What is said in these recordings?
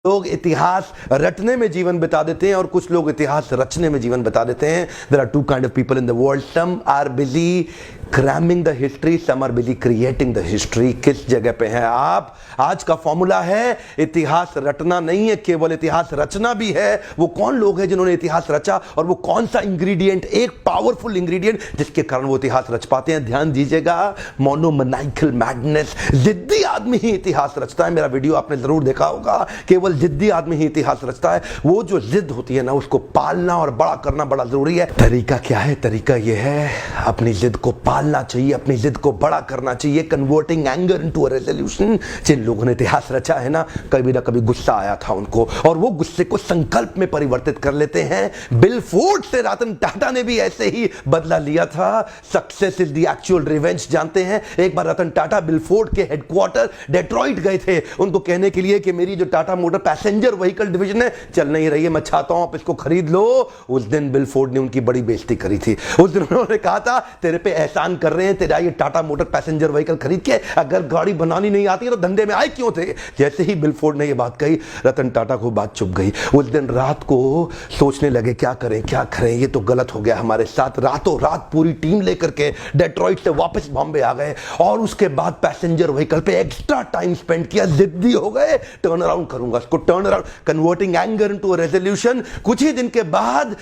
लोग इतिहास रटने में जीवन बिता देते हैं और कुछ लोग इतिहास रचने में जीवन बिता देते हैं। There are two kind of people in the world, some are busy cramming the history, some are busy creating the history. किस जगह पे हैं आप? आज का फॉर्मूला है इतिहास रटना नहीं है, केवल इतिहास रचना भी है। वो कौन लोग हैं जिन्होंने इतिहास रचा और वो कौन सा इंग्रेडिएंट, एक पावरफुल इंग्रेडिएंट जिसके कारण वो इतिहास रच पाते हैं? ध्यान दीजिएगा, मोनोमैनिकल मैडनेस। जिद्दी आदमी ही इतिहास रचता है। मेरा वीडियो आपने जरूर देखा होगा। केवल जिद्दी आदमी ही इतिहास रचता है। वो जो जिद होती है ना, उसको पालना और बड़ा करना बड़ा जरूरी है। तरीका क्या है? तरीका यह है, अपनी जिद को पालना चाहिए, अपनी जिद को बड़ा करना चाहिए। Converting anger into a resolution. जिन लोगों ने इतिहास रचा है ना कभी गुस्सा आया था उनको, और वो गुस्से को संकल्प में परिवर्तित कर लेते हैं। बिल फोर्ड से रतन टाटा ने भी ऐसे ही बदला लिया था। Success is the actual revenge. जानते हैं, एक बार रतन टाटा बिल फोर्ड के हेडक्वार्टर डेट्रॉइट गए थे उनको कहने के लिए कि मेरी जो Tata motor passenger vehicle division है चल नहीं रही है, मैं चाहता हूं आप इसको खरीद लो। उस दिन बिल फोर्ड ने उनकी बड़ी बेइज्जती करी थी। उस दिन उन्होंने कहा था तेरे पे एहसान कर रहे हैं, तेरा ये टाटा मोटर पैसेंजर व्हीकल खरीद के, अगर गाड़ी बनानी नहीं आती है तो धंधे में आए क्यों थे? जैसे ही बिल फोर्ड ने ये बात कही, रतन टाटा को बात चुप गई। उस दिन रात को सोचने लगे क्या करें, ये तो गलत हो गया हमारे साथ। रातों रात पूरी टीम लेकर के डेट्रॉइट से वापस बॉम्बे आ गए और उसके बाद पैसेंजर व्हीकल पे एक्स्ट्रा टाइम स्पेंड किया। जिद्दी हो गए, टर्न अराउंड करूंगा इसको, turn around, converting anger into a resolution. कुछ ही दिन के बाद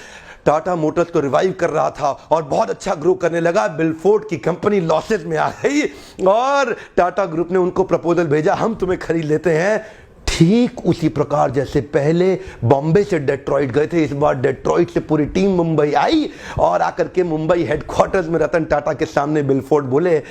टाटा मोटर्स को रिवाइव कर रहा था और बहुत अच्छा ग्रो करने लगा। बिल फोर्ड की कंपनी लॉसेस में आ गई और टाटा ग्रुप ने उनको प्रपोजल भेजा, हम तुम्हें खरीद लेते हैं। ठीक उसी प्रकार जैसे पहले बॉम्बे से डेट्रॉइट गए थे, इस बार डेट्रॉइट से पूरी टीम मुंबई आई और आकर के मुंबई हेडक्वार्टर्स में रतन टाटा के सामने बिल फोर्ड बोले,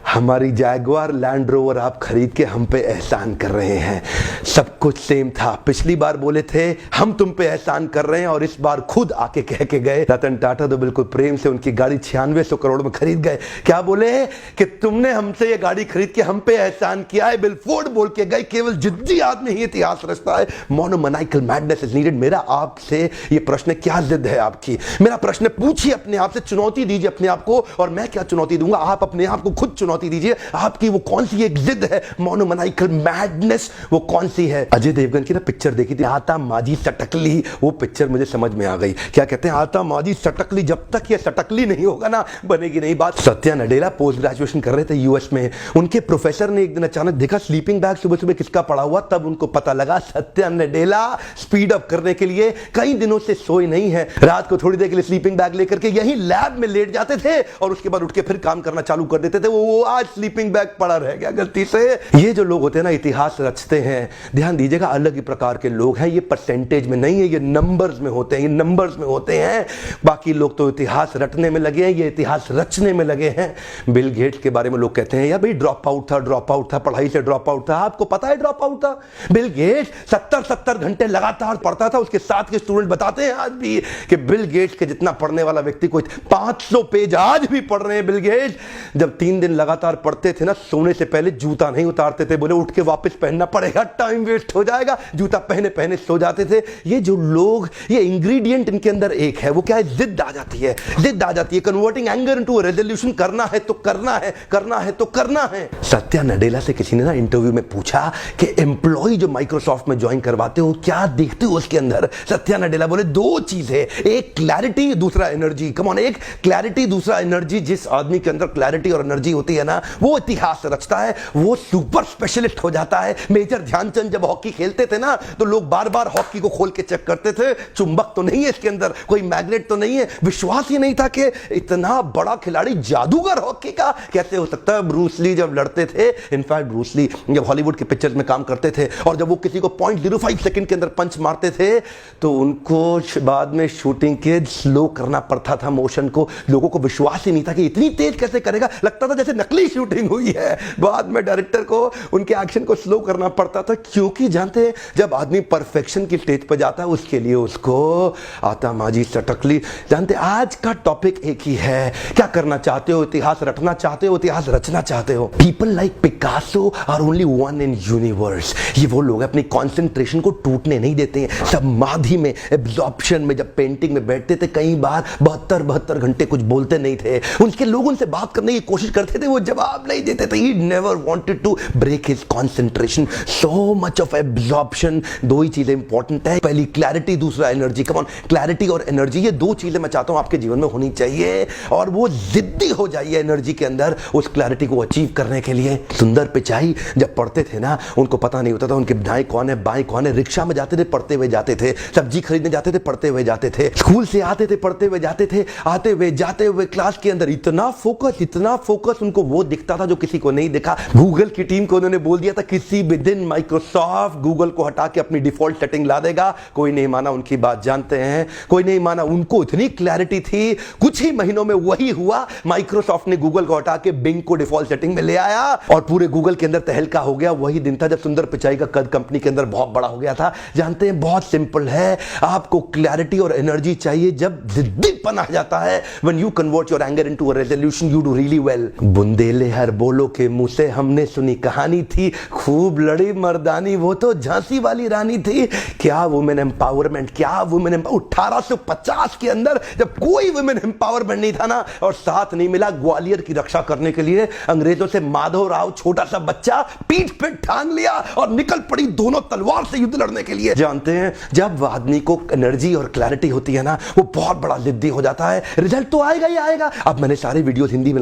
हमारी जैगुआर लैंड रोवर आप खरीद के हम पे एहसान कर रहे हैं। सब कुछ सेम था। पिछली बार बोले थे हम तुम पे एहसान कर रहे हैं और इस बार खुद आके कह के गए। रतन टाटा तो बिल्कुल प्रेम से उनकी गाड़ी 9600 करोड़ में खरीद गए। क्या बोले कि तुमने हमसे ये गाड़ी खरीद के हम पे एहसान किया है। बिल फोर्ड बोल के गए, केवल जिद्दी आदमी ही इतिहास रचता है। मोनोमैनिकल मैडनेस इज नीडेड। मेरा आपसे ये प्रश्न, क्या जिद है आपकी? मेरा प्रश्न पूछिए अपने आप से, चुनौती दीजिए अपने आप को। और मैं क्या चुनौती दूंगा? आप अपने आप को खुद चुनौती दीजिए। आपकी वो कौन सी एक जिद है, मोनोमैनिकल मैडनेस, वो कौन सी है? अजय देवगन की ना पिक्चर देखी थी, आता माजी सटकली। वो पिक्चर मुझे समझ में आ गई। क्या कहते हैं, आता माजी सटकली, जब तक ये सटकली नहीं होगा ना बनेगी नहीं बात। सत्या नडेला पोस्ट ग्रेजुएशन कर रहे थे यूएस में। उनके प्रोफेसर ने एक दिन अचानक देखा स्लीपिंग बैग सुबह सुबह किसका पड़ा हुआ, तब उनको पता लगा सत्या नडेला स्पीड अप करने के लिए कई दिनों से सोए नहीं है। रात को थोड़ी देर के लिए स्लीपिंग बैग लेकर के यही लैब में लेट जाते थे और उसके बाद उठ के फिर काम करना चालू कर देते थे। वो आज स्लीपिंग बैग पड़ा रह गया गलती से। ये जो लोग होते हैं ना इतिहास रचते हैं, ध्यान दीजिएगा, अलग ही प्रकार के लोग हैं। ये परसेंटेज में नहीं है, ये नंबर्स में होते हैं, ये नंबर्स में होते हैं। बाकी लोग तो इतिहास रटने में लगे हैं, ये इतिहास रचने में लगे हैं। बिल गेट्स के बारे में लोग कहते हैं यार भाई ड्रॉप आउट था, पढ़ाई से ड्रॉप आउट था। आपको पता है ड्रॉप आउट था? बिल गेट्स 70 घंटे लगातार पढ़ता था। उसके साथ के स्टूडेंट बताते हैं आज भी कि बिल गेट्स के जितना पढ़ने वाला व्यक्ति कोई 500 पेज आज भी पढ़ रहे हैं बिल गेट्स। जब 3 दिन लगातार पढ़ते थे ना, सोने से पहले जूता नहीं उतारते थे, बोले उठ के वापस पहनना पड़ेगा, टाइम वेस्ट हो जाएगा, जूता पहने पहने सो जाते थे। ये जो लोग, ये इंग्रेडिएंट इनके अंदर एक है, वो क्या है? जिद आ जाती है, जिद आ जाती है। Converting anger into resolution. करना है तो करना है, करना है तो करना है। सत्या नडेला से किसी ने ना इंटरव्यू में पूछा कि एम्प्लॉय जो माइक्रोसॉफ्ट में ज्वाइन करवाते हो क्या देखते हो उसके अंदर? सत्या नडेला बोले दो चीज है, एक क्लैरिटी, दूसरा एनर्जी। कम ऑन, एक क्लैरिटी, दूसरा एनर्जी। जिस आदमी के अंदर क्लैरिटी और एनर्जी होती है ना, वो इतिहास रचता है, वो सुपर स्पेशलिस्ट हो जाता है। मेजर ध्यानचंद जब हॉकी खेलते थे ना, तो लोग बार बार हॉकी को खोल के चेक करते थे, चुंबक तो नहीं है इसके अंदर, कोई मैग्नेट तो नहीं है। विश्वास ही नहीं था कि इतना बड़ा खिलाड़ी, जादूगर हॉकी का कैसे हो सकता है। ब्रूस ली जब लड़ते थे, इनफैक्ट ब्रूस ली जब हॉलीवुड के पिक्चर्स में काम करते थे और जब वो किसी को 0.05 सेकंड के अंदर पंच मारते थे, तो उनको बाद में शूटिंग के स्लो करना पड़ता था मोशन को। लोगों को विश्वास ही नहीं था कि इतनी तेज कैसे करेगा, लगता था जैसे नकली शूटिंग हुई है। बाद में डायरेक्टर को उनके एक्शन को स्लो करना पड़ता था, क्योंकि जानते हैं जब आदमी परफेक्शन की स्टेज पर जाता है उसके लिए उसको आता माजी सटकली। जानते आज का टॉपिक एक ही है, क्या करना चाहते हो? इतिहास रटना चाहते हो, इतिहास रचना चाहते हो? People like Picasso are only one in universe. ये वो लोग अपनी कॉन्सेंट्रेशन को टूटने नहीं देते हैं। समाधि में, एब्जॉर्प्शन में जब पेंटिंग में बैठते थे, कई बार 72 घंटे कुछ बोलते नहीं थे। उनके लोग उनसे बात करने की कोशिश करते थे, वो जवाब नहीं देते थे। He never wanted to break his concentration, so much of absorption. दो ही चीजें इंपॉर्टेंट है, पहली क्लैरिटी, दूसरा एनर्जी। कम ऑन, क्लैरिटी और एनर्जी, ये दो चीजें मैं चाहता हूं आपके जीवन में होनी चाहिए, और वो जिद्दी हो जाइए एनर्जी के अंदर उस क्लैरिटी को अचीव करने के लिए। सुंदर पिचाई जब पढ़ते थे ना, उनको पता नहीं होता था उनके दाएं कौन है बाएं कौन है। रिक्शा में जाते थे पढ़ते हुए जाते थे, सब्जी खरीदने जाते थे पढ़ते हुए जाते थे, स्कूल से आते थे पढ़ते हुए जाते थे, आते हुए जाते हुए क्लास के अंदर इतना फोकस उनको वो दिखता था जो किसी को नहीं दिखा। गूगल की टीम को उन्होंने बोल दिया था किसी भी दिन माइक्रोसॉफ्ट गूगल को हटा के अपनी डिफॉल्ट सेटिंग ला देगा। कोई नहीं माना उनकी बात, जानते हैं कोई नहीं माना। उनको इतनी क्लैरिटी थी, कुछ ही महीनों में वही हुआ। माइक्रोसॉफ्ट ने गूगल को हटा के बिंग को डिफॉल्ट सेटिंग में ले आया और पूरे गूगल के अंदर तहलका हो गया। वही दिन था जब सुंदर पिचाई का कद कंपनी के अंदर बहुत बड़ा हो गया था। जानते हैं बहुत सिंपल है, आपको क्लैरिटी और एनर्जी चाहिए जब जिद्दीपन आ जाता है। When you convert your anger into a resolution you do really well. बुंदेले हर बोलो के मुंह से हमने सुनी कहानी थी, खूब लड़ी मर्दानी वो तो झांसी वाली रानी थी। क्या वुमेन एम्पावरमेंट, क्या वुमेन 1850 के अंदर जब कोई वुमेन एम्पावरमेंट नहीं था ना, और साथ नहीं मिला ग्वालियर की रक्षा करने के लिए अंग्रेजों से, माधव राव छोटा सा बच्चा पीठ पे ठान लिया और निकल पड़ी दोनों तलवार से युद्ध लड़ने के लिए। जानते हैं जब आदमी को एनर्जी और क्लैरिटी होती है ना, वो बहुत बड़ा जिद्दी हो जाता है, रिजल्ट तो आएगा ही आएगा। अब मैंने सारे वीडियोस हिंदी में